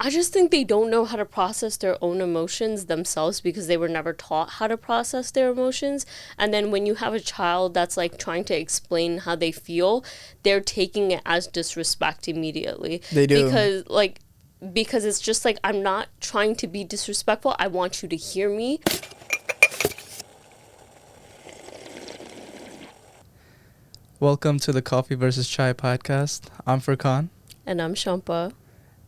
I just think they don't know how to process their own emotions themselves because they were never taught how to process their emotions. And then when you have a child that's like trying to explain how they feel, they're taking it as disrespect immediately. They do. Because it's just like, I'm not trying to be disrespectful. I want you to hear me. Welcome to the Coffee versus Chai podcast. I'm Furkan. And I'm Shampa.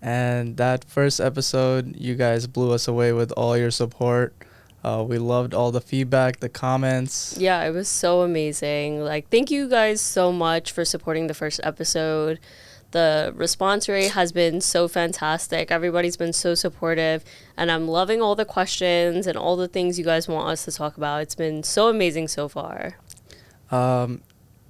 And that first episode, you guys blew us away with all your support. We loved all the feedback, the comments. Yeah, it was so amazing. Like, thank you guys so much for supporting the first episode. The response rate has been so fantastic. Everybody's been so supportive. And I'm loving all the questions and all the things you guys want us to talk about. It's been so amazing so far.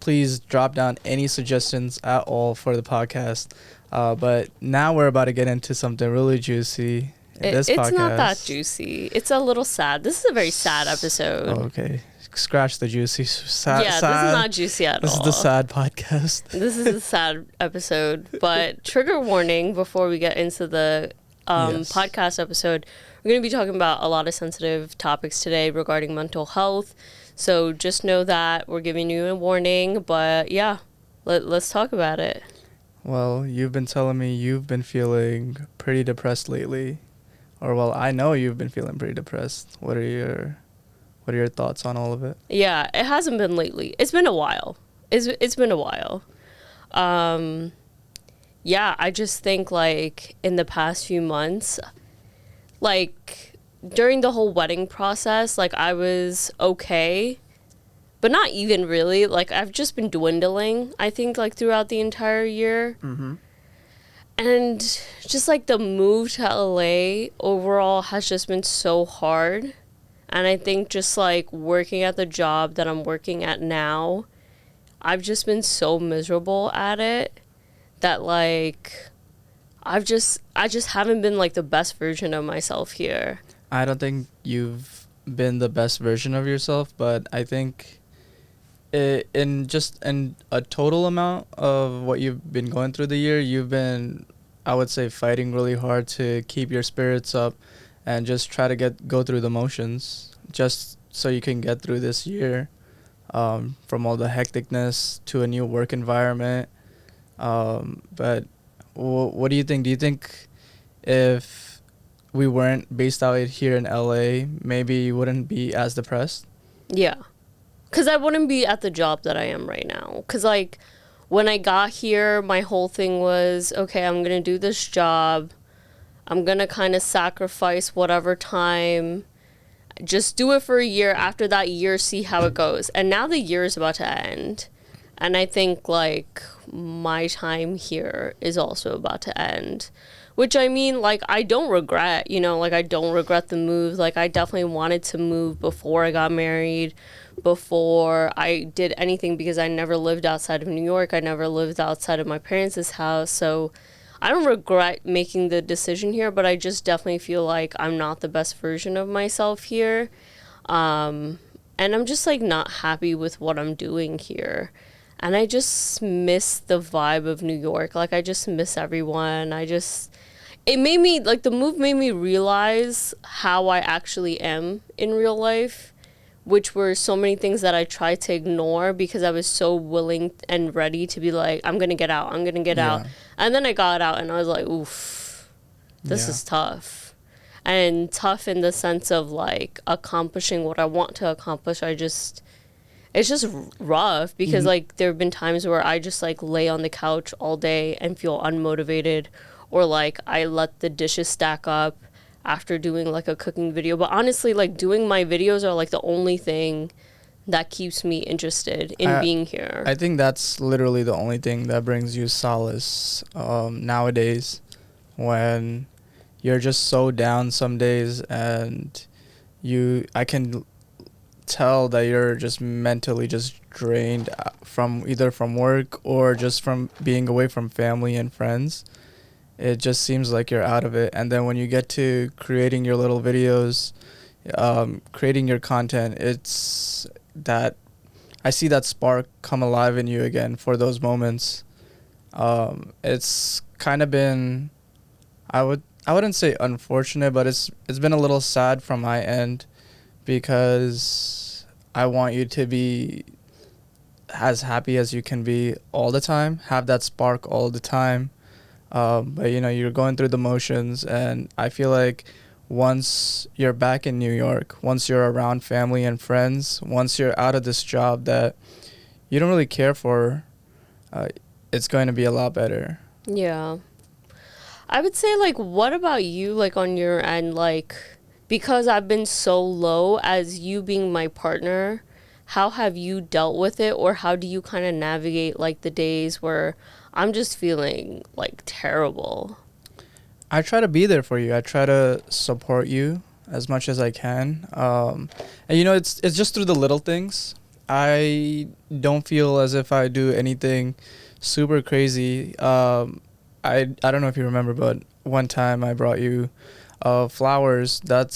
Please drop down any suggestions at all for the podcast. But now we're about to get into something really juicy in this podcast. It's not that juicy. It's a little sad. This is a very sad episode. Oh, okay. Scratch the juicy. This is not juicy at all. This is the sad podcast. This is a sad episode. But trigger warning before we get into the podcast episode. We're going to be talking about a lot of sensitive topics today regarding mental health. So just know that we're giving you a warning. But yeah, let's talk about it. Well, you've been telling me you've been feeling pretty depressed lately. Or, well, I know you've been feeling pretty depressed. What are your thoughts on all of it? Yeah, it hasn't been lately. It's been a while. It's been a while. Yeah, I just think, like, in the past few months, like, during the whole wedding process, like, I was okay. But not even really. Like, I've just been dwindling, I think, like, throughout the entire year. Mm-hmm. And just, like, the move to LA overall has just been so hard. And I think just, like, working at the job that I'm working at now, I've just been so miserable at it that, like, I just haven't been, like, the best version of myself here. I don't think you've been the best version of yourself, but I think in a total amount of what you've been going through the year, you've been, I would say, fighting really hard to keep your spirits up and just try to go through the motions just so you can get through this year, from all the hecticness to a new work environment. But what do you think? Do you think if we weren't based out here in LA, maybe you wouldn't be as depressed? Yeah. Because I wouldn't be at the job that I am right now. Because, like, when I got here, my whole thing was, okay, I'm going to do this job. I'm going to kind of sacrifice whatever time. Just do it for a year. After that year, see how it goes. And now the year is about to end. And I think, like, my time here is also about to end. Which, I mean, like, I don't regret, like, I don't regret the move. Like, I definitely wanted to move before I got married, before I did anything, because I never lived outside of New York. I never lived outside of my parents' house. So I don't regret making the decision here, but I just definitely feel like I'm not the best version of myself here. And I'm just, like, not happy with what I'm doing here. And I just miss the vibe of New York. Like, I just miss everyone. It made me, like, the move made me realize how I actually am in real life, which were so many things that I tried to ignore because I was so willing and ready to be like, I'm going to get out. And then I got out and I was like, oof, this is tough. And tough in the sense of, like, accomplishing what I want to accomplish. It's just rough because, like, there have been times where I just, like, lay on the couch all day and feel unmotivated, or, like, I let the dishes stack up after doing, like, a cooking video. But honestly, like, doing my videos are, like, the only thing that keeps me interested in being here. I think that's literally the only thing that brings you solace nowadays, when you're just so down some days and I can tell that you're just mentally just drained from either from work or just from being away from family and friends. It just seems like you're out of it. And then when you get to creating your little videos, creating your content, it's that I see that spark come alive in you again for those moments. It's kind of been, I wouldn't say unfortunate, but it's been a little sad from my end because I want you to be as happy as you can be all the time, have that spark all the time. But you know, you're going through the motions, and I feel like once you're back in New York, once you're around family and friends, once you're out of this job that you don't really care for, it's going to be a lot better. Yeah. I would say, like, what about you, like, on your end, like, because I've been so low as you being my partner, how have you dealt with it, or how do you kind of navigate, like, the days where I'm just feeling, like, terrible? I try to be there for you. I try to support you as much as I can. And you know, it's just through the little things. I don't feel as if I do anything super crazy. I don't know if you remember, but one time I brought you flowers. That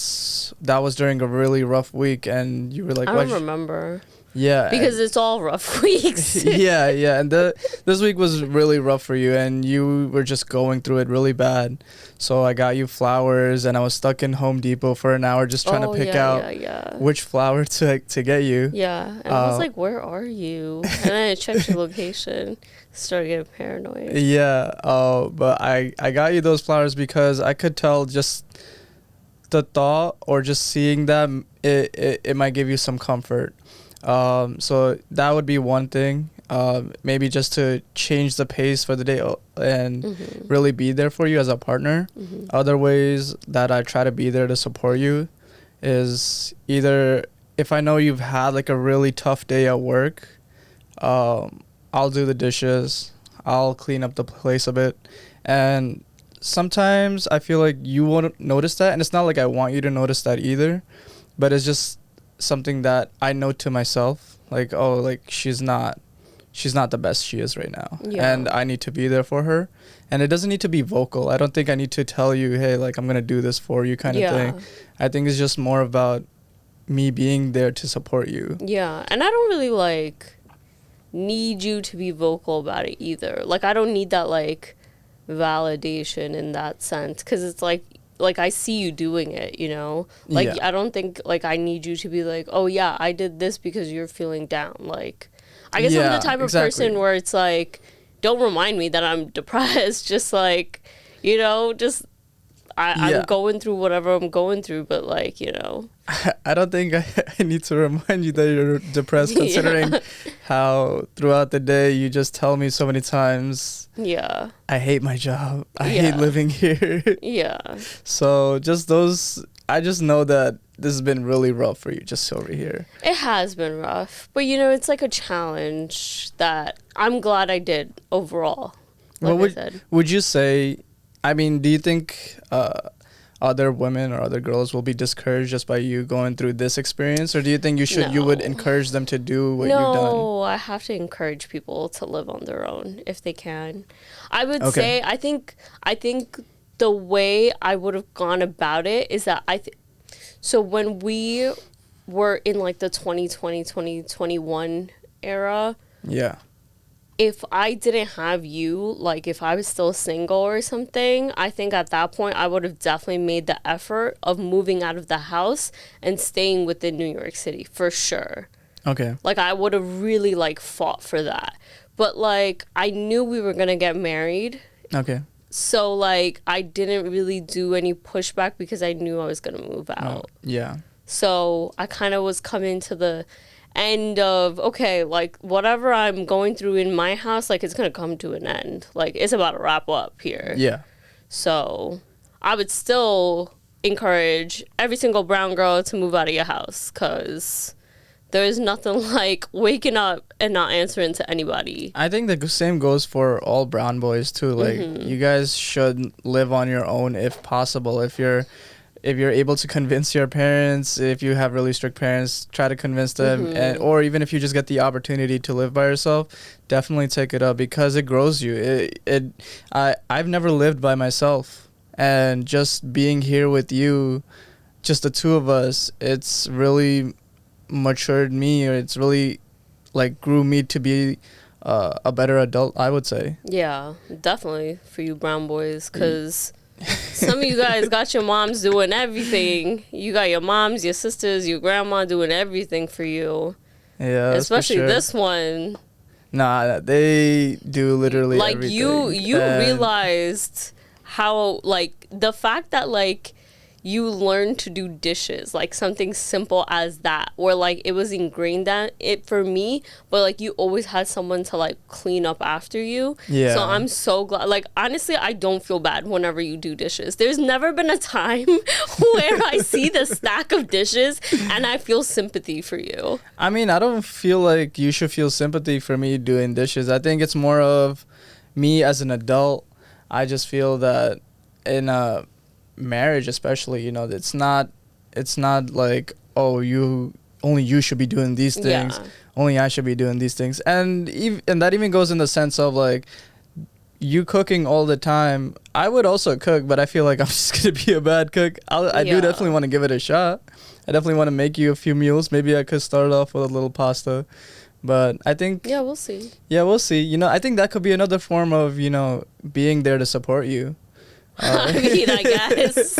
was during a really rough week, and you were like, I "What?" don't remember. Yeah, Because it's all rough weeks. yeah, yeah. And this week was really rough for you, and you were just going through it really bad. So I got you flowers, and I was stuck in Home Depot for an hour just trying to pick out which flower to get you. Yeah. And I was like, where are you? And then I checked your location, started getting paranoid. Yeah, but I got you those flowers because I could tell just the thought or just seeing them, it might give you some comfort. So that would be one thing. Maybe just to change the pace for the day and really be there for you as a partner. Other ways that I try to be there to support you is either if I know you've had like a really tough day at work, I'll do the dishes. I'll clean up the place a bit. And sometimes I feel like you won't notice that. And it's not like I want you to notice that either. But it's just something that I know to myself. Like, oh, like she's not the best she is right now. Yeah. And I need to be there for her. And it doesn't need to be vocal. I don't think I need to tell you, hey, like I'm going to do this for you kind of thing. I think it's just more about me being there to support you. Yeah. And I don't really like need you to be vocal about it either. Like I don't need that like validation in that sense, because it's like I see you doing it, you know? Like I don't think like I need you to be like, oh yeah, I did this because you're feeling down. Like I guess I'm the type of person where it's like, don't remind me that I'm depressed. Just like, you know, just I'm going through whatever I'm going through, but like, you know. I don't think I need to remind you that you're depressed, considering how throughout the day you just tell me so many times, yeah, I hate my job. I hate living here. Yeah. So just those, I just know that this has been really rough for you just over here. It has been rough, but you know, it's like a challenge that I'm glad I did overall. Like would you say, I mean, do you think other women or other girls will be discouraged just by you going through this experience, or do you think you would encourage them to do what you've done? No, I have to encourage people to live on their own if they can. I would say I think the way I would have gone about it is that so when we were in like the 2020 2021 era, if I didn't have you, like if I was still single or something, I think at that point I would have definitely made the effort of moving out of the house and staying within New York City for sure. Okay. Like I would have really like fought for that. But like I knew we were going to get married. Okay. So like I didn't really do any pushback because I knew I was going to move out. Yeah. So I kind of was coming to the end of, okay, like whatever I'm going through in my house, like it's gonna come to an end. Like it's about to wrap up here. Yeah. So I would still encourage every single brown girl to move out of your house, because there's nothing like waking up and not answering to anybody. I think the same goes for all brown boys too. Like you guys should live on your own if possible. If you're able to convince your parents, if you have really strict parents, try to convince them, or even if you just get the opportunity to live by yourself, definitely take it up, because it grows you. I've never lived by myself, and just being here with you, just the two of us, it's really matured me, or it's really like grew me to be a better adult, I would say. Yeah, definitely for you brown boys, because Some of you guys got your moms doing everything. You got your moms, your sisters, your grandma doing everything for you. Yeah, that's for Especially sure. this one. Nah, they do literally Like, everything. you And realized how, like, the fact that, like, you learned to do dishes, like something simple as that, or like it was ingrained that it for me, but like you always had someone to like clean up after you. Yeah. So I'm so glad. Like, honestly, I don't feel bad whenever you do dishes. There's never been a time where I see the stack of dishes and I feel sympathy for you. I mean, I don't feel like you should feel sympathy for me doing dishes. I think it's more of me as an adult. I just feel that in a marriage, especially, you know, it's not like, oh, only you should be doing these things. Yeah. Only I should be doing these things. And that even goes in the sense of like you cooking all the time. I would also cook, but I feel like I'm just gonna be a bad cook. I do definitely want to give it a shot. I definitely want to make you a few meals. Maybe I could start off with a little pasta. But I think... Yeah, we'll see. Yeah, we'll see. You know, I think that could be another form of, you know, being there to support you. I mean, I guess.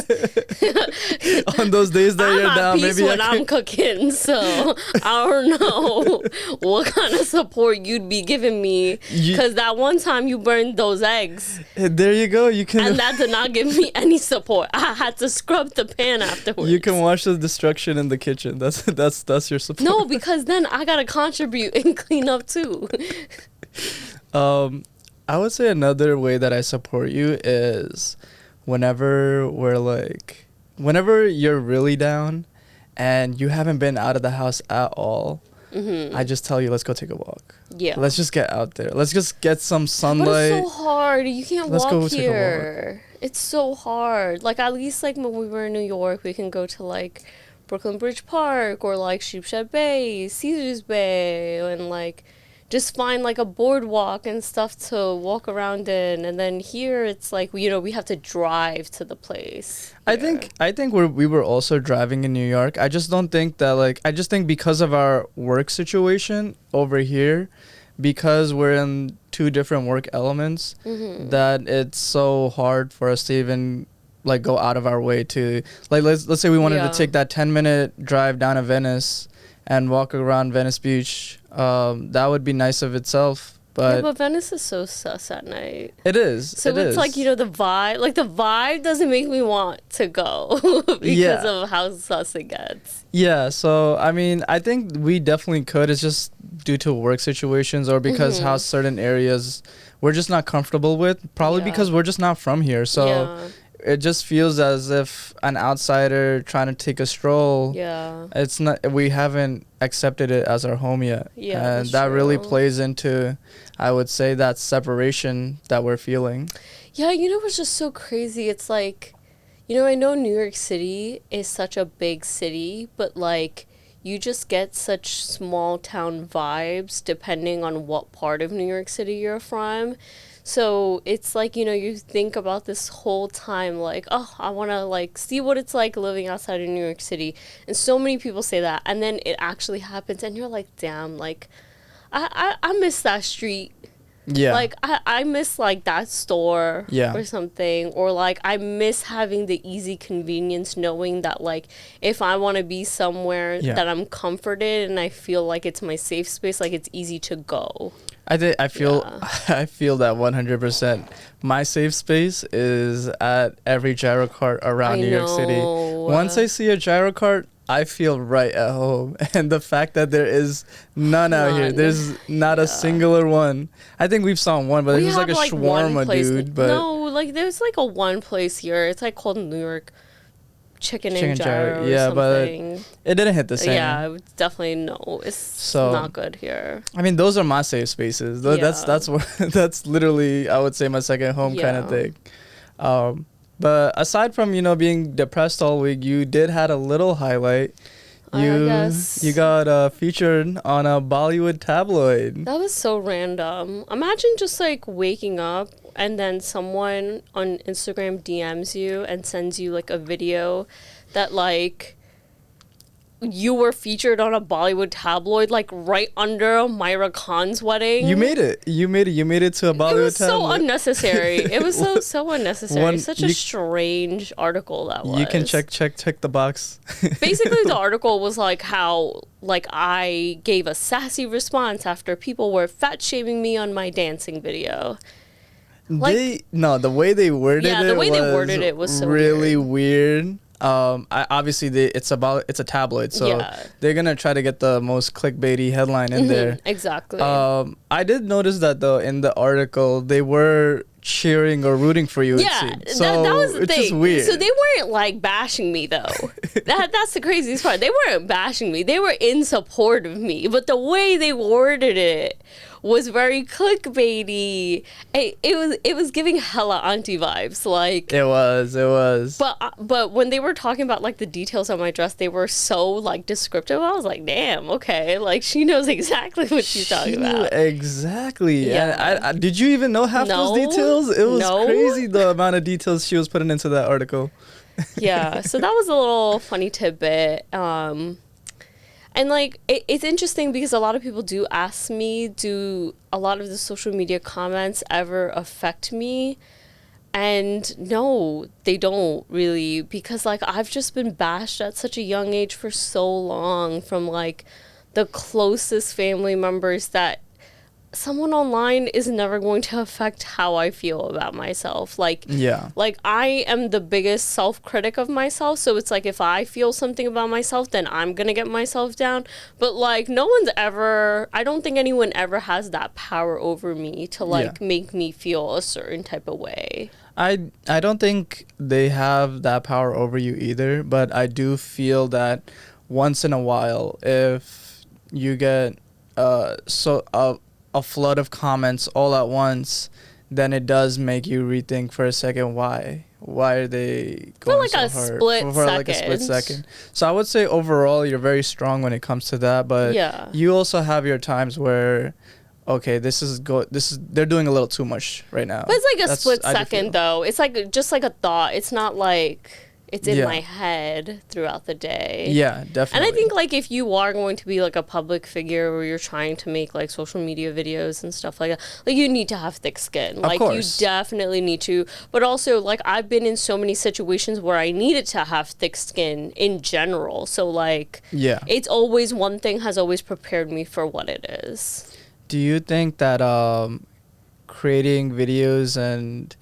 On those days that I'm you're at down, peace maybe when I'm cooking, so I don't know what kind of support you'd be giving me. Because that one time you burned those eggs. There you go. You can... And that did not give me any support. I had to scrub the pan afterwards. You can watch the destruction in the kitchen. That's your support. No, because then I gotta contribute and clean up too. I would say another way that I support you is whenever you're really down and you haven't been out of the house at all, I just tell you, let's go take a walk. Yeah. Let's just get out there. Let's just get some sunlight. But it's so hard. You can't Let's walk go take a here. It's so hard. Like, at least, like, when we were in New York, we can go to, like, Brooklyn Bridge Park or, like, Sheepshead Bay, Caesars Bay, and, like, just find, like, a boardwalk and stuff to walk around in. And then here, it's like, you know, we have to drive to the place. I think we were also driving in New York. I just don't think that, like, I just think because of our work situation over here, because we're in two different work elements, that it's so hard for us to even like go out of our way to, like, let's say we wanted to take that 10-minute drive down to Venice and walk around Venice Beach. That would be nice of itself. But, yeah, but Venice is so sus at night. It is. So it's like, you know, the vibe doesn't make me want to go because of how sus it gets. Yeah, so I mean, I think we definitely could. It's just due to work situations or because how certain areas we're just not comfortable with. Probably because we're just not from here. So it just feels as if an outsider trying to take a stroll. Yeah. It's not, we haven't accepted it as our home yet. Yeah. And that really plays into, I would say, that separation that we're feeling. Yeah, you know what's just so crazy? It's like, you know, I know New York City is such a big city, but like you just get such small town vibes depending on what part of New York City you're from. So it's like, you know, you think about this whole time like, oh, I want to like see what it's like living outside of New York City. And so many people say that. And then it actually happens and you're like, damn, like I miss that street. Yeah. Like I miss like that store or something. Or like I miss having the easy convenience knowing that like if I want to be somewhere that I'm comforted and I feel like it's my safe space, like it's easy to go. I feel that 100%. My safe space is at every gyro cart around New York City. Once I see a gyro cart, I feel right at home. And the fact that there is none out here, there's not a singular one. I think we've saw one, but it was like a shawarma dude. But no, like there's like a one place here. It's like called New York Chicken and gyro. Yeah, but it didn't hit the same. Yeah, definitely no. It's not good here. I mean, those are my safe spaces. That's that's literally, I would say, my second home kind of thing. But aside from, you know, being depressed all week, you did had a little highlight. You got featured on a Bollywood tabloid. That was so random. Imagine just like waking up and then someone on Instagram DMs you and sends you like a video that like you were featured on a Bollywood tabloid, like right under Myra Khan's wedding. You made it. You made it to a Bollywood tabloid. It was so unnecessary. It was so unnecessary. Such a strange article that was. You can check the box. Basically, the article was like how like I gave a sassy response after people were fat shaming me on my dancing video. Like, the way they worded it was so really weird. It's a tabloid, so they're gonna try to get the most clickbaity headline in there. Exactly. I did notice that though in the article they were cheering or rooting for you. Yeah, so that was the thing. Just weird. So they weren't like bashing me though. That's the craziest part. They weren't bashing me. They were in support of me. But the way they worded it was very clickbaity. It was giving hella auntie vibes. Like it was. But when they were talking about like the details of my dress, they were so like descriptive. I was like, damn, okay, like she knows exactly what she's talking about. Exactly. Yeah. I did you even know half those details? It was crazy the amount of details she was putting into that article. Yeah. So that was a little funny tidbit. And like it's interesting because a lot of people do ask me, do a lot of the social media comments ever affect me? And no, they don't really, because like I've just been bashed at such a young age for so long from like the closest family members that someone online is never going to affect how I feel about myself. Like I am the biggest self-critic of myself, so it's like if I feel something about myself, then I'm gonna get myself down. But like I don't think anyone ever has that power over me to like make me feel a certain type of way. I don't think they have that power over you either, but I do feel that once in a while, if you get a flood of comments all at once, then it does make you rethink for a second why are they going so hard for like a split second. So I would say overall you're very strong when it comes to that, but you also have your times where okay, they're doing a little too much right now. But it's like a split second though. It's like just like a thought. It's not like it's in my head throughout the day. Yeah, definitely. And I think like if you are going to be like a public figure where you're trying to make like social media videos and stuff like that, like you need to have thick skin. Like you definitely need to. But also like I've been in so many situations where I needed to have thick skin in general. So like it's always one thing has always prepared me for what it is. Do you think that creating videos and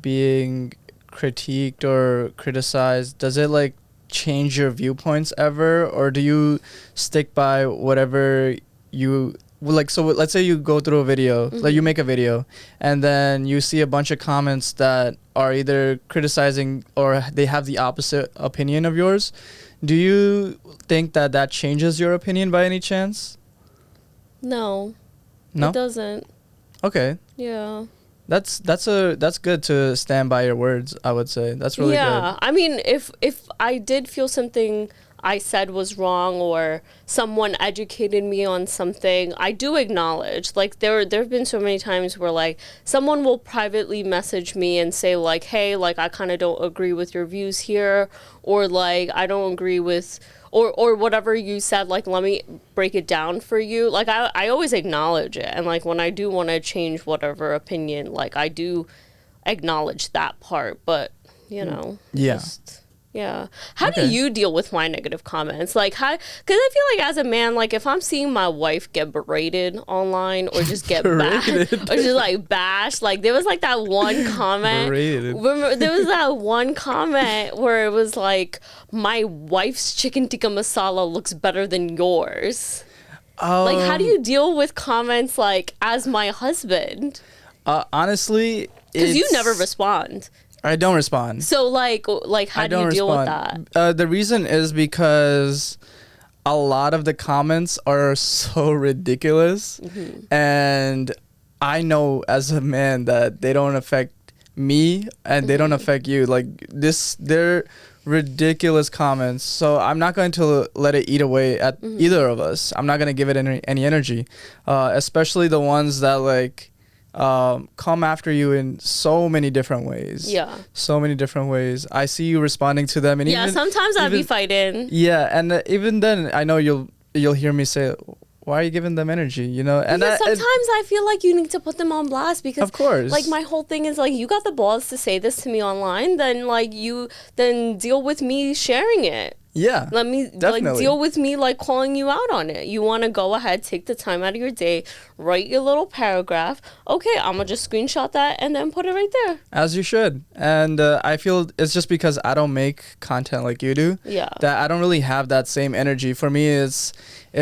being critiqued or criticized, does it like change your viewpoints ever, or do you stick by whatever you like? So let's say you go through a video, like you make a video, and then you see a bunch of comments that are either criticizing or they have the opposite opinion of yours. Do you think that changes your opinion by any chance? No, it doesn't. Okay. Yeah. That's good to stand by your words, I would say. That's really good. Yeah. I mean, if I did feel something I said was wrong or someone educated me on something, I do acknowledge. Like there have been so many times where like someone will privately message me and say like, hey, like I kind of don't agree with your views here, or like I don't agree with or whatever you said, like let me break it down for you. Like I always acknowledge it, and like when I do want to change whatever opinion, like I do acknowledge that part, but you know, how do you deal with my negative comments? Like how, because I feel like as a man, like if I'm seeing my wife get berated online or just get bashed or just like bashed, like there was like that one comment. Remember, there was that one comment where it was like, my wife's chicken tikka masala looks better than yours. Like how do you deal with comments like as my husband? Honestly, because you never respond. I don't respond. So like how do you deal with that? The reason is because a lot of the comments are so ridiculous, and I know as a man that they don't affect me and they don't affect you. Like they're ridiculous comments. So I'm not going to let it eat away at either of us. I'm not going to give it any energy, especially the ones that like come after you in so many different ways. Yeah. So many different ways. I see you responding to them, and Yeah, even sometimes I'll be fighting. Yeah, and even then, I know you'll hear me say, "Why are you giving them energy?" You know, and Because sometimes I feel like you need to put them on blast because, of course, like my whole thing is like you got the balls to say this to me online, then like then deal with me sharing it. Yeah, Let me like deal with me like calling you out on it. You want to go ahead, take the time out of your day, write your little paragraph. Okay, I'm gonna just screenshot that and then put it right there. As you should. And I feel it's just because I don't make content like you do. Yeah. That I don't really have that same energy. For me, it's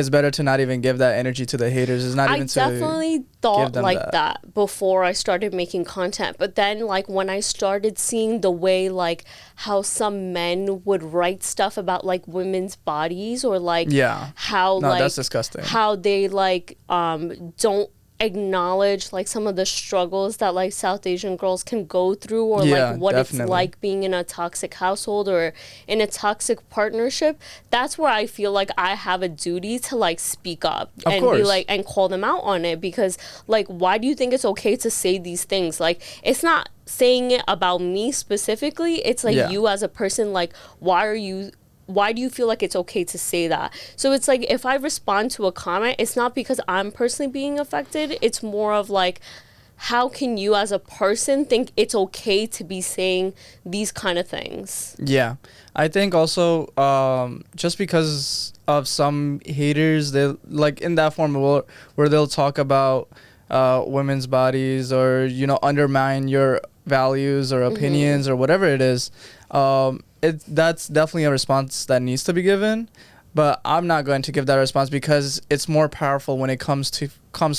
better to not even give that energy to the haters. It's not even to. I definitely thought like that before I started making content, but then like when I started seeing the way like how some men would write stuff about like women's bodies or like how no, like that's disgusting. How they like don't acknowledge like some of the struggles that like South Asian girls can go through or like what it's like being in a toxic household or in a toxic partnership. That's where I feel like I have a duty to like speak up and be like and call them out on it, because like why do you think it's okay to say these things? Like it's not saying it about me specifically, it's like you as a person, like why do you feel like it's okay to say that? So it's like if I respond to a comment, it's not because I'm personally being affected. It's more of like, how can you as a person think it's okay to be saying these kind of things? Yeah. I think also just because of some haters, they like in that form where they'll talk about women's bodies or, you know, undermine your values or opinions or whatever it is. That's definitely a response that needs to be given, but I'm not going to give that response because it's more powerful when it comes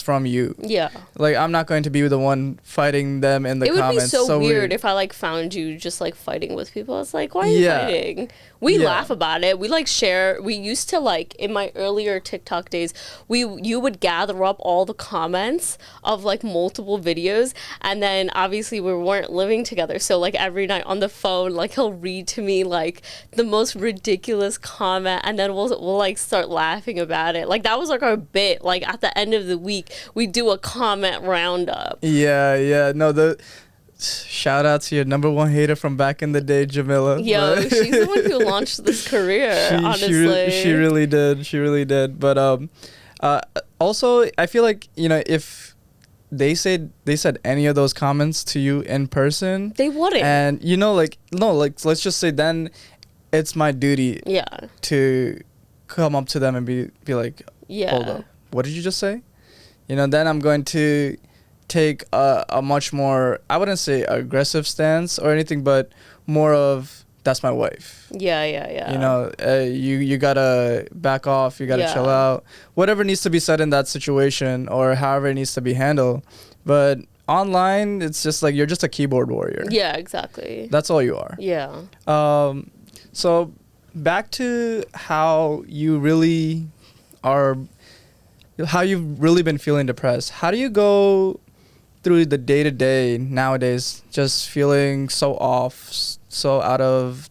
from you. Yeah. Like I'm not going to be the one fighting them in the comments. It would be so weird if I like found you just like fighting with people. It's like, why are you fighting? We laugh about it. We like share. We used to like in my earlier TikTok days, you would gather up all the comments of like multiple videos, and then obviously we weren't living together, so like every night on the phone, like he'll read to me like the most ridiculous comment, and then we'll like start laughing about it. Like that was like our bit. Like at the end of the week, we do a comment roundup. Yeah. No, shout out to your number one hater from back in the day, Jamila. Yo, she's the one who launched this career, honestly. She really did. But also, I feel like, you know, if they said any of those comments to you in person, they wouldn't. And, you know, like, no, like, let's just say then it's my duty to come up to them and be like, hold up, what did you just say? You know, then I'm going to take a much more, I wouldn't say aggressive stance or anything, but more of, that's my wife. Yeah. You know, you gotta back off, you gotta chill out. Whatever needs to be said in that situation or however it needs to be handled. But online, it's just like you're just a keyboard warrior. Yeah, exactly. That's all you are. Yeah. So back to how you really are, how you've really been feeling depressed. How do you go through the day-to-day nowadays, just feeling so off, so out of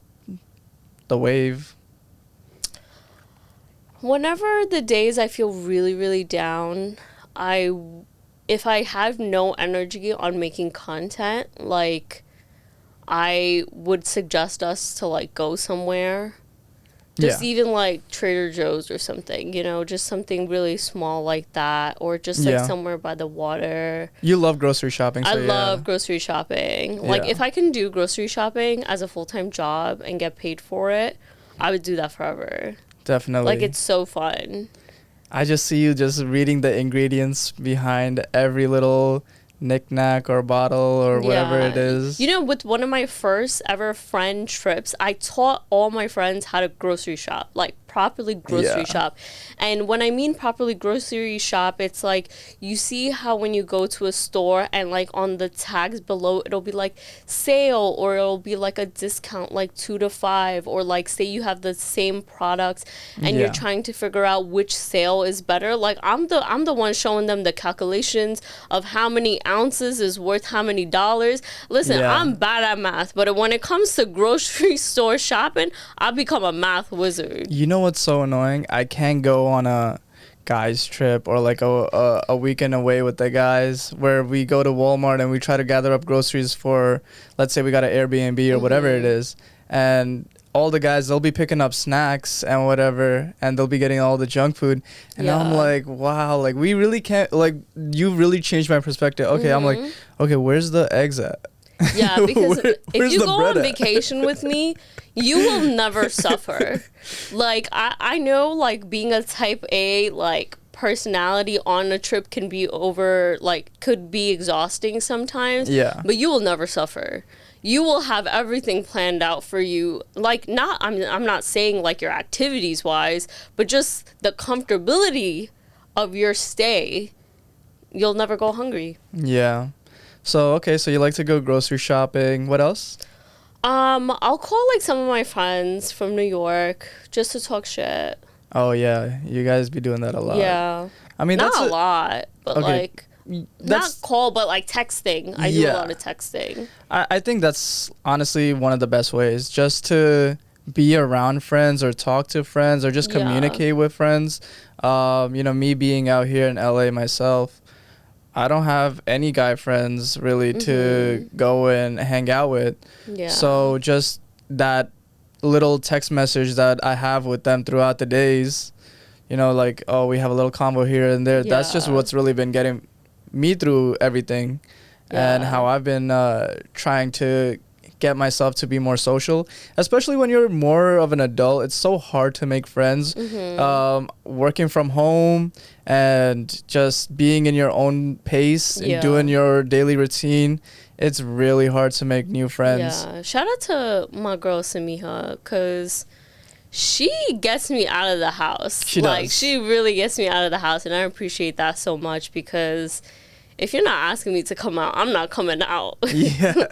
the wave? Whenever the days I feel really, really down, if I have no energy on making content, like I would suggest us to like go somewhere. Just even like Trader Joe's or something, you know, just something really small like that, or just like somewhere by the water. You love grocery shopping. So I love grocery shopping. Like if I can do grocery shopping as a full-time job and get paid for it, I would do that forever. Definitely. Like it's so fun. I just see you just reading the ingredients behind every little knick-knack or bottle or whatever it is. You know, with one of my first ever friend trips, I taught all my friends how to grocery shop, like properly grocery shop. And when I mean properly grocery shop, it's like you see how when you go to a store and like on the tags below it'll be like sale, or it'll be like a discount like 2 to 5, or like say you have the same products and you're trying to figure out which sale is better. Like I'm the one showing them the calculations of how many ounces is worth how many dollars. Listen, I'm bad at math, but when it comes to grocery store shopping, I've become a math wizard. You know what's so annoying? I can't go on a guys trip or like a weekend away with the guys where we go to Walmart and we try to gather up groceries for, let's say we got an Airbnb or whatever it is, and all the guys, they'll be picking up snacks and whatever, and they'll be getting all the junk food, and I'm like, wow, like we really can't, like you really changed my perspective. Okay, I'm like, okay, where's the eggs at? Yeah, because if you go on vacation with me, you will never suffer. Like, I know, like, being a type A, like, personality on a trip can be could be exhausting sometimes. Yeah. But you will never suffer. You will have everything planned out for you. Like, I'm not saying, like, your activities-wise, but just the comfortability of your stay. You'll never go hungry. Yeah. So, okay, so you like to go grocery shopping. What else? I'll call like some of my friends from New York just to talk shit. Oh, yeah. You guys be doing that a lot. Yeah. I mean, not that's a lot, but okay. like, not call, but like texting. I do a lot of texting. I think that's honestly one of the best ways, just to be around friends or talk to friends or just communicate with friends. You know, me being out here in LA myself, I don't have any guy friends really to go and hang out with. Yeah. So just that little text message that I have with them throughout the days, you know, like, oh, we have a little convo here and there. Yeah. That's just what's really been getting me through everything and how I've been trying to get myself to be more social, especially when you're more of an adult. It's so hard to make friends working from home and just being in your own pace and doing your daily routine. It's really hard to make new friends. Yeah, shout out to my girl Samiha, because she gets me out of the house. She does. She really gets me out of the house, and I appreciate that so much, because if you're not asking me to come out, I'm not coming out. Yeah.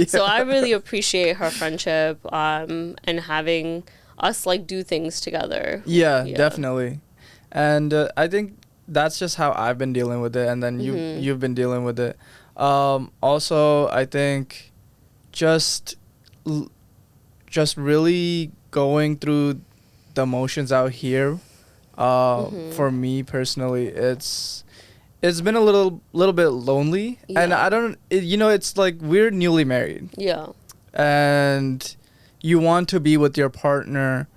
So I really appreciate her friendship and having us like do things together. Yeah. Definitely. And I think that's just how I've been dealing with it, and then you've been dealing with it. Also, I think just really going through the emotions out here. For me personally, it's been a little bit lonely, and I don't, you know, it's like we're newly married. Yeah. And you want to be with your partner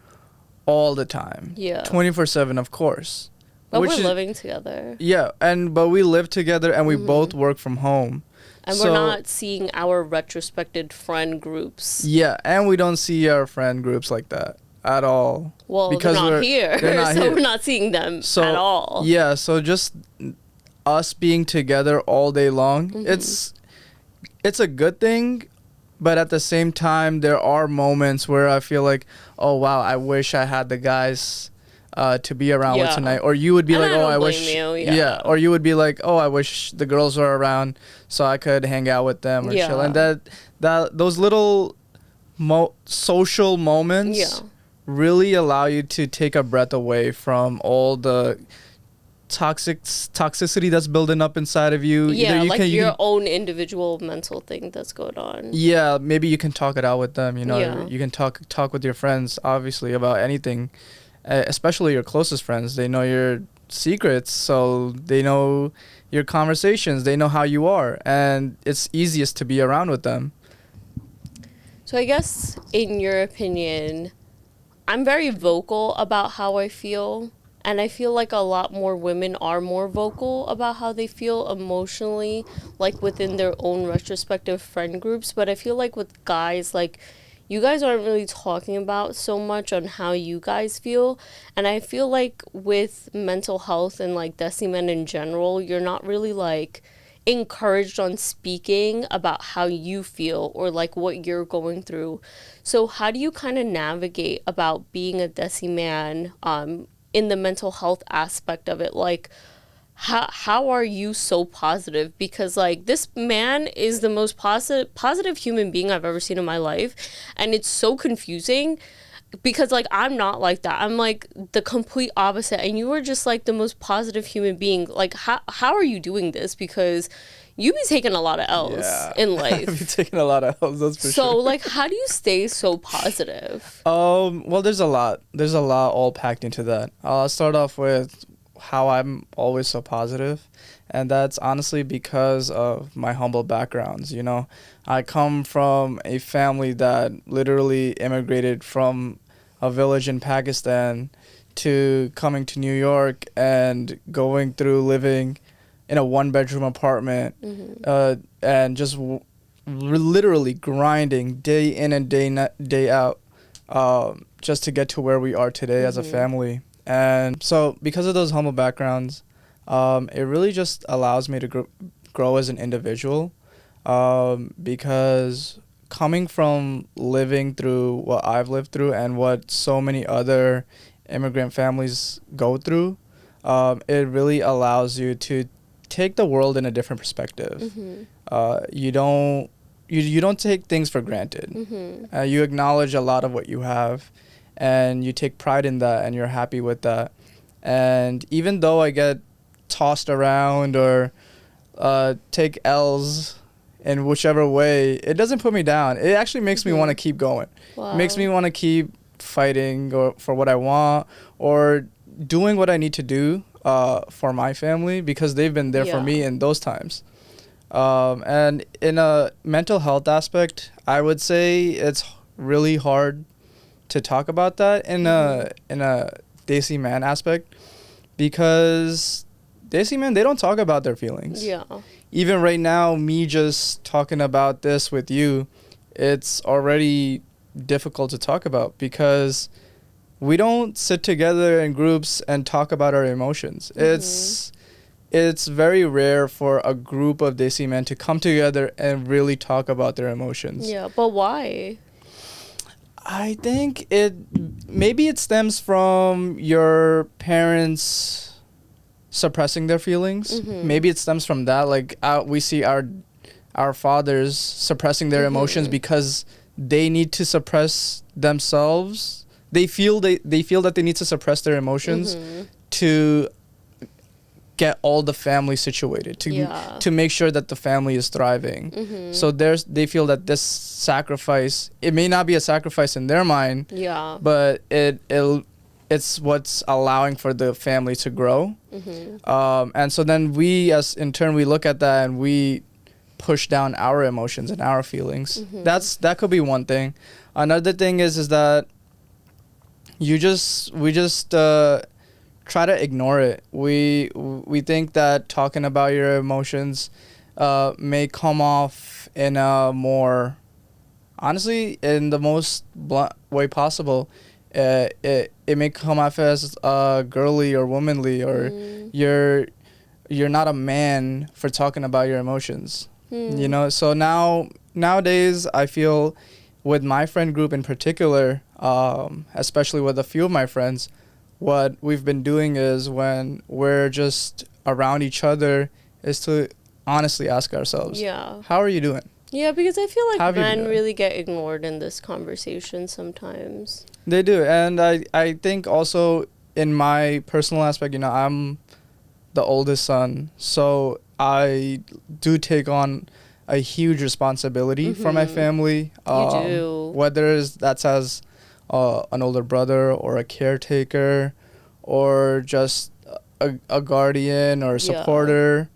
all the time. Yeah. 24/7, of course. But we're living together. Yeah, but we live together and we both work from home. And we're not seeing our retrospective friend groups. Yeah, and we don't see our friend groups like that at all. Well, because they're not here. They're not here. We're not seeing them at all. Yeah, so just us being together all day long, it's a good thing, but at the same time there are moments where I feel like, oh wow, I wish I had the guys to be around with tonight. Or you would be like, oh, I wish or you would be like, oh, I wish the girls were around so I could hang out with them or chill. And that those little social moments really allow you to take a breath away from all the toxicity that's building up inside of you. Yeah, you can, your own individual mental thing that's going on. Yeah, maybe you can talk it out with them, you know. Yeah. You can talk with your friends, obviously, about anything, especially your closest friends. They know your secrets, so they know your conversations. They know how you are, and it's easiest to be around with them. So I guess, in your opinion, I'm very vocal about how I feel. And I feel like a lot more women are more vocal about how they feel emotionally, like within their own retrospective friend groups. But I feel like with guys, like, you guys aren't really talking about so much on how you guys feel. And I feel like with mental health and like Desi men in general, you're not really like encouraged on speaking about how you feel or like what you're going through. So how do you kind of navigate about being a Desi man in the mental health aspect of it? Like, how are you so positive? Because like, this man is the most positive human being I've ever seen in my life, and it's so confusing because like, I'm not like that. I'm like the complete opposite, and you are just like the most positive human being. Like, how are you doing this? Because you be taking a lot of L's in life. I be taking a lot of L's, that's for sure. So like, how do you stay so positive? Well, there's a lot all packed into that. I'll start off with how I'm always so positive, and that's honestly because of my humble backgrounds. You know, I come from a family that literally immigrated from a village in Pakistan to coming to New York and going through living in a one-bedroom apartment, and just literally grinding day in and day out, just to get to where we are today as a family. And so because of those humble backgrounds, it really just allows me to grow as an individual, because coming from living through what I've lived through and what so many other immigrant families go through, it really allows you to take the world in a different perspective. You don't you don't take things for granted. You acknowledge a lot of what you have, and you take pride in that, and you're happy with that. And even though I get tossed around or take L's in whichever way, it doesn't put me down. It actually makes me want to keep going. Wow. It makes me want to keep fighting for what I want, or doing what I need to do for my family, because they've been there for me in those times. And in a mental health aspect, I would say it's really hard to talk about that in a Desi man aspect, because Desi men, they don't talk about their feelings. Yeah. Even right now, me just talking about this with you, it's already difficult to talk about, because we don't sit together in groups and talk about our emotions. It's very rare for a group of Desi men to come together and really talk about their emotions. Yeah, but why? I think maybe it stems from your parents suppressing their feelings. Maybe it stems from that. Like we see our fathers suppressing their emotions because they need to suppress themselves. They feel that they need to suppress their emotions to get all the family situated, to make sure that the family is thriving. So they feel that this sacrifice, it may not be a sacrifice in their mind, but it's what's allowing for the family to grow. And so then we, as in turn, we look at that and we push down our emotions and our feelings. That could be one thing. Another thing is that we just try to ignore it. We think that talking about your emotions may come off in a more, honestly, in the most blunt way possible. It may come off as girly or womanly, or you're not a man for talking about your emotions. You know, so nowadays I feel with my friend group in particular, especially with a few of my friends, what we've been doing is, when we're just around each other, is to honestly ask ourselves, how are you doing? Yeah, because I feel like men really get ignored in this conversation sometimes. They do. And I think also in my personal aspect, you know, I'm the oldest son, so I do take on a huge responsibility for my family. You do. Whether that's as an older brother or a caretaker or just a guardian or a supporter.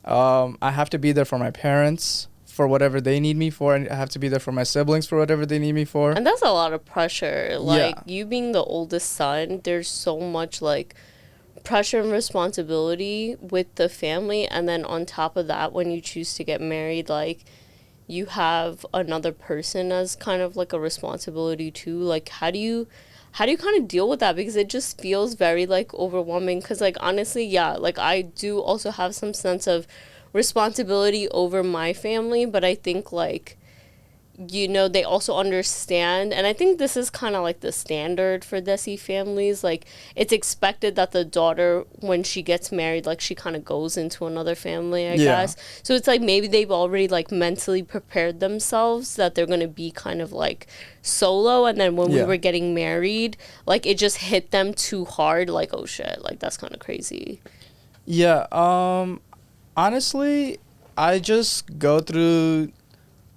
I have to be there for my parents for whatever they need me for, and I have to be there for my siblings for whatever they need me for. And that's a lot of pressure. Like, you being the oldest son, there's so much, like, pressure and responsibility with the family. And then on top of that, when you choose to get married, like, you have another person as kind of like a responsibility too. Like, how do you kind of deal with that? Because it just feels very, like, overwhelming. Because, like, honestly, like, I do also have some sense of responsibility over my family, but I think, like, you know, they also understand, and I think this is kind of like the standard for Desi families. Like, it's expected that the daughter, when she gets married, like, she kind of goes into another family, I guess. So it's like maybe they've already, like, mentally prepared themselves that they're gonna be kind of, like, solo, and then when we were getting married, like, it just hit them too hard. Like, oh shit, like, that's kind of crazy. Honestly, I just go through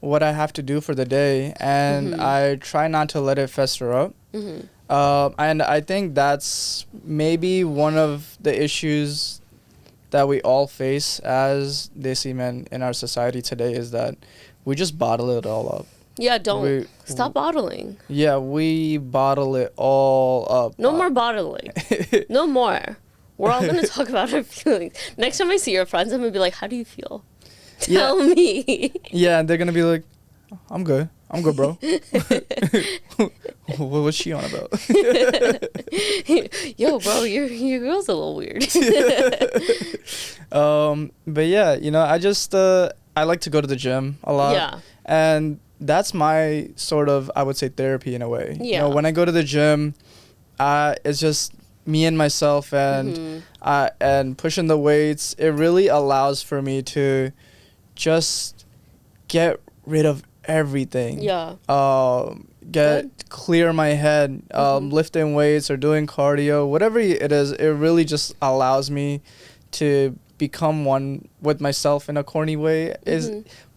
what I have to do for the day, and I try not to let it fester up. And I think that's maybe one of the issues that we all face as Desi men in our society today, is that we just bottle it all up. Yeah, don't. We, Stop bottling. yeah, we bottle it all up. No more bottling. No more. We're all going to talk about our feelings. Next time I see your friends, I'm going to be like, how do you feel? Tell me. Yeah, and they're going to be like, I'm good. I'm good, bro. What's she on about? Yo, bro, your girl's a little weird. But yeah, you know, I like to go to the gym a lot. Yeah. And that's my sort of, I would say, therapy in a way. Yeah. You know, when I go to the gym, it's just me and myself, and and pushing the weights. It really allows for me to just get rid of everything. Yeah. Clear my head. Lifting weights or doing cardio, whatever it is, it really just allows me to become one with myself in a corny way.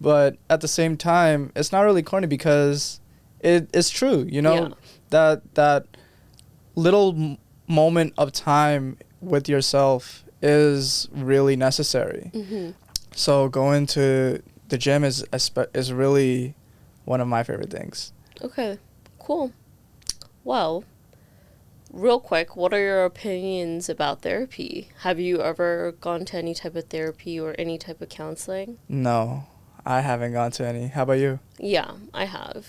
But at the same time, it's not really corny because it's true. You know, that little moment of time with yourself is really necessary. So going to the gym is really one of my favorite things. Okay, cool. Well, real quick, what are your opinions about therapy? Have you ever gone to any type of therapy or any type of counseling? No, I haven't gone to any. How about you? Yeah, I have.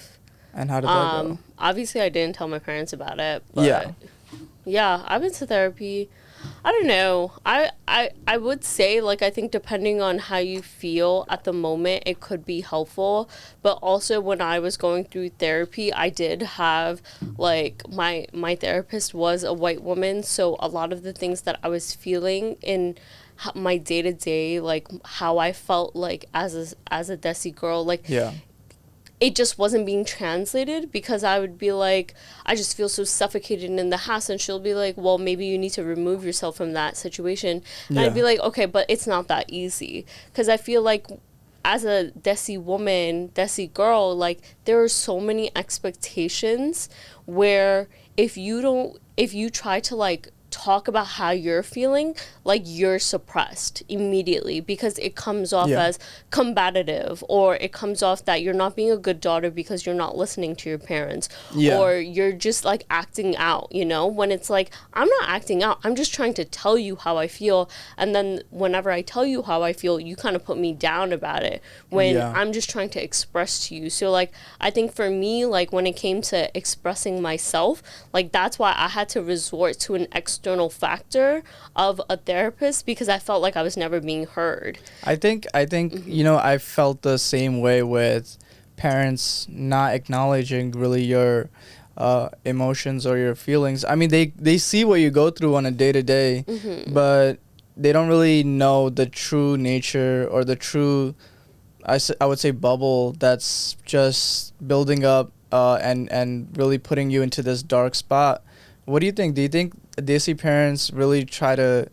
And how did that go? Obviously, I didn't tell my parents about it, but yeah, I've been to therapy. I don't know. I would say, like, I think depending on how you feel at the moment, it could be helpful. But also when I was going through therapy, I did have, like, my therapist was a white woman. So a lot of the things that I was feeling in my day-to-day, like, how I felt, like, as a Desi girl, like, it just wasn't being translated, because I would be like, I just feel so suffocated in the house, and she'll be like, well, maybe you need to remove yourself from that situation. And I'd be like, okay, but it's not that easy, because I feel like as a Desi woman, Desi girl, like, there are so many expectations where if you try to, like, talk about how you're feeling, like, you're suppressed immediately, because it comes off as combative, or it comes off that you're not being a good daughter because you're not listening to your parents, or you're just, like, acting out, you know, when it's like, I'm not acting out, I'm just trying to tell you how I feel. And then whenever I tell you how I feel, you kind of put me down about it, when I'm just trying to express to you. So, like, I think for me, like, when it came to expressing myself, like, that's why I had to resort to an external factor of a therapist, because I felt like I was never being heard. I think you know, I felt the same way with parents not acknowledging really your emotions or your feelings. I mean, they see what you go through on a day-to-day, but they don't really know the true nature, or the true, I would say, bubble that's just building up and really putting you into this dark spot. What do you think? Do you think Desi parents really try to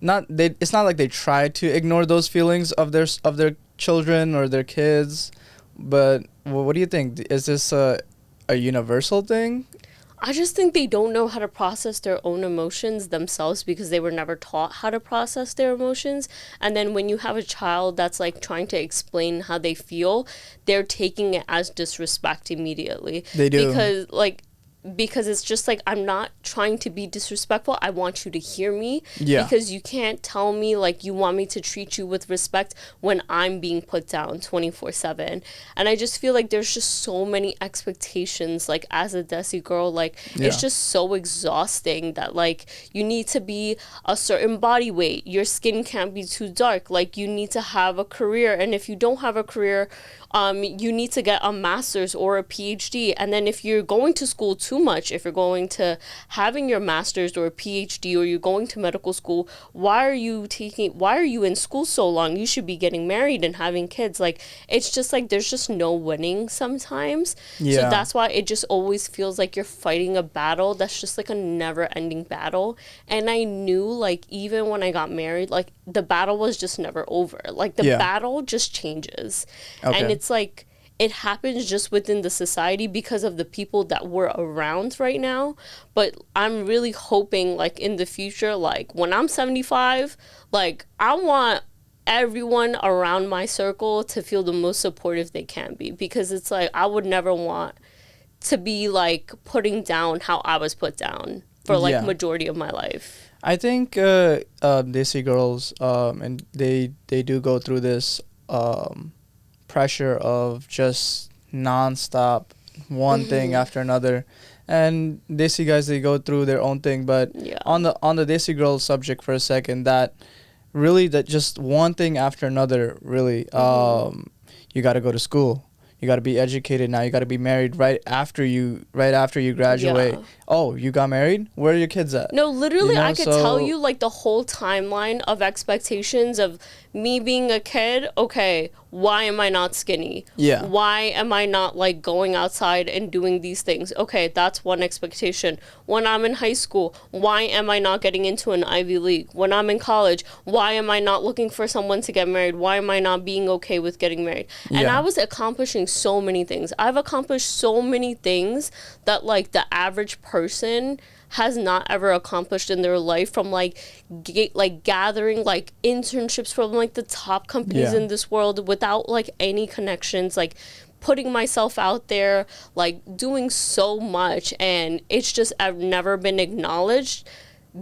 it's not like they try to ignore those feelings of their children or their kids, but what do you think? Is this a universal thing? I just think they don't know how to process their own emotions themselves, because they were never taught how to process their emotions. And then when you have a child that's, like, trying to explain how they feel, they're taking it as disrespect immediately. They do. Because it's just like, I'm not trying to be disrespectful. I want you to hear me. Yeah. Because you can't tell me, like, you want me to treat you with respect when I'm being put down 24/7. And I just feel like there's just so many expectations, like, as a Desi girl, like, it's just so exhausting that, like, you need to be a certain body weight. Your skin can't be too dark. Like, you need to have a career. And if you don't have a career, you need to get a master's or a PhD. And then if you're going to school too much, if you're going to having your master's or a PhD, or you're going to medical school, why are you in school so long? You should be getting married and having kids. Like, it's just like, there's just no winning sometimes. So that's why it just always feels like you're fighting a battle that's just like a never ending battle. And I knew, like, even when I got married, like, the battle was just never over. Like, the battle just changes. And it's like, it happens just within the society because of the people that we're around right now. But I'm really hoping, like, in the future, like, when I'm 75, like, I want everyone around my circle to feel the most supportive they can be, because it's like I would never want to be like putting down how I was put down for like Yeah. majority of my life. I think Desi girls, and they do go through this pressure of just nonstop one thing after another, and Desi guys, they go through their own thing. But Yeah. on the Desi girl subject for a second, that really, that just one thing after another, really, you got to go to school. You got to be educated now. You got to be married right after you graduate. Yeah. Oh, you got married? Where are your kids at? No, literally, You know, I could so- tell you like the whole timeline of expectations of me being a kid. Okay, why am I not skinny? Yeah. Why am I not like going outside and doing these things? Okay, that's one expectation. When I'm in high school, why am I not getting into an Ivy League? When I'm in college, why am I not looking for someone to get married? Why am I not being okay with getting married? And Yeah. I was accomplishing so many things. I've accomplished so many things that like the average person has not ever accomplished in their life, from like gathering like internships from like the top companies Yeah. in this world without like any connections, like putting myself out there, like doing so much, and it's just I've never been acknowledged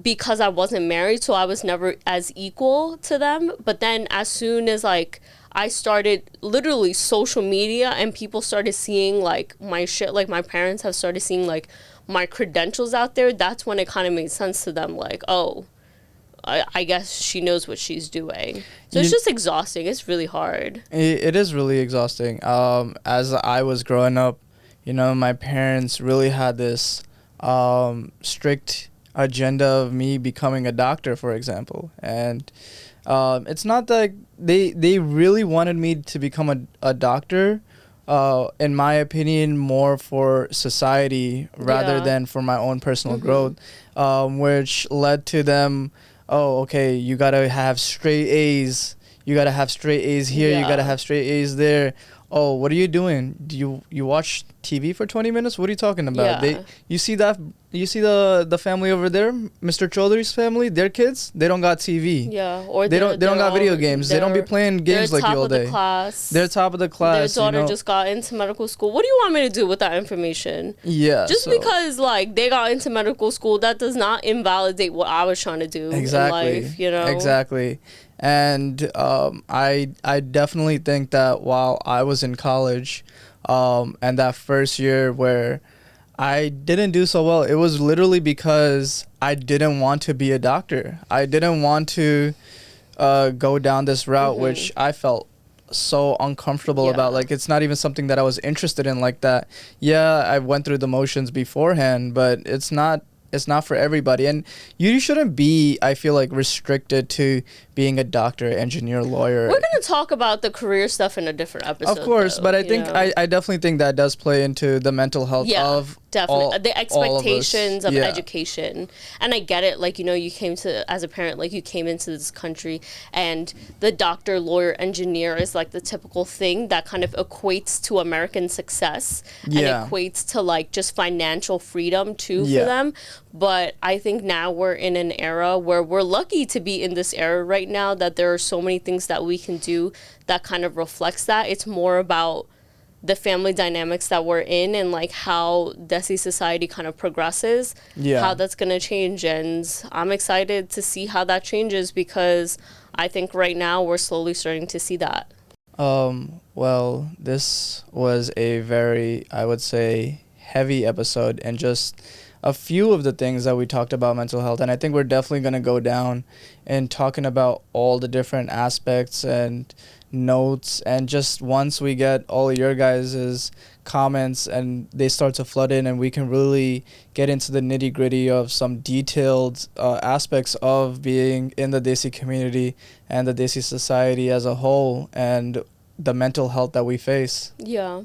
because I wasn't married, so I was never as equal to them. But then as soon as like I started literally social media and people started seeing like my shit, like my parents have started seeing like my credentials out there, that's when it kind of made sense to them, like, oh, I guess she knows what she's doing. So it's just exhausting. It's really hard. It is really exhausting. As I was growing up, you know, my parents really had this strict agenda of me becoming a doctor, for example. And it's not that they really wanted me to become a doctor, in my opinion, more for society rather Yeah. than for my own personal growth, which led to them, oh, okay, you gotta have straight A's. You gotta have straight A's here. You gotta Yeah. have straight A's there. Oh, what are you doing? Do you watch TV for 20 minutes? What are you talking about? Yeah. You see the family over there, Mr. Chaudhry's family, their kids, they don't got TV. Yeah, or They don't got video games. They don't be playing games like you all They're day. top of the class. They're top of the class. Their daughter you know? just got into medical school. What do you want me to do with that information? Yeah. Just so- because like they got into medical school, that does not invalidate what I was trying to do Exactly. in life. You know. Exactly. And I definitely think that while I was in college, and that first year where I didn't do so well, it was literally because I didn't want to be a doctor. I didn't want to go down this route, which I felt so uncomfortable about. Yeah. Like, it's not even something that I was interested in like that. Yeah, I went through the motions beforehand, but it's not for everybody. And you shouldn't be, I feel like, restricted to being a doctor, engineer, lawyer. We're gonna talk about the career stuff in a different episode. Of course, though, but I you think know? I definitely think that does play into the mental health of definitely the all expectations of us. of Yeah. education. And I get it, like, you know, you came to, as a parent, like, you came into this country and the doctor, lawyer, engineer is like the typical thing that kind of equates to American success Yeah. and equates to like just financial freedom too Yeah. for them. But I think now we're in an era where we're lucky to be in this era right now, that there are so many things that we can do that kind of reflects that. It's more about the family dynamics that we're in and like how Desi society kind of progresses, Yeah. how that's going to change. And I'm excited to see how that changes, because I think right now we're slowly starting to see that. Well, this was a very, I would say, heavy episode, and just a few of the things that we talked about mental health. And I think we're definitely going to go down and talking about all the different aspects and notes. And just once we get all of your guys' comments and they start to flood in, and we can really get into the nitty gritty of some detailed aspects of being in the Desi community and the Desi society as a whole, and the mental health that we face. Yeah.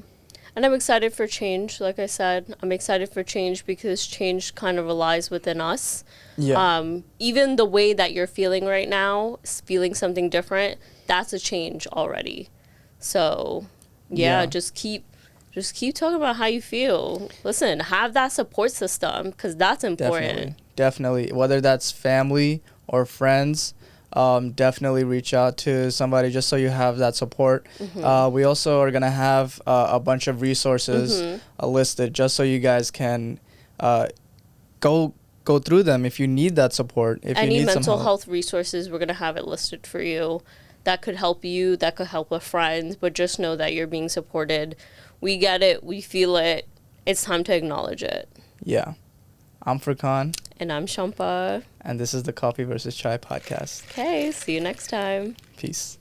And I'm excited for change. Like I said, I'm excited for change because change kind of relies within us. Yeah. Even the way that you're feeling right now, feeling something different, that's a change already. So Yeah, just keep talking about how you feel. Listen, have that support system because that's important. Definitely. Whether that's family or friends, definitely reach out to somebody just so you have that support. We also are going to have a bunch of resources listed just so you guys can go through them if you need that support. If Any you need mental some help. health resources, we're going to have it listed for you. That could help you, that could help a friend, but just know that you're being supported. We get it, we feel it. It's time to acknowledge it. Yeah. I'm Furkan. And I'm Shampa. And this is the Coffee versus Chai podcast. Okay, see you next time. Peace.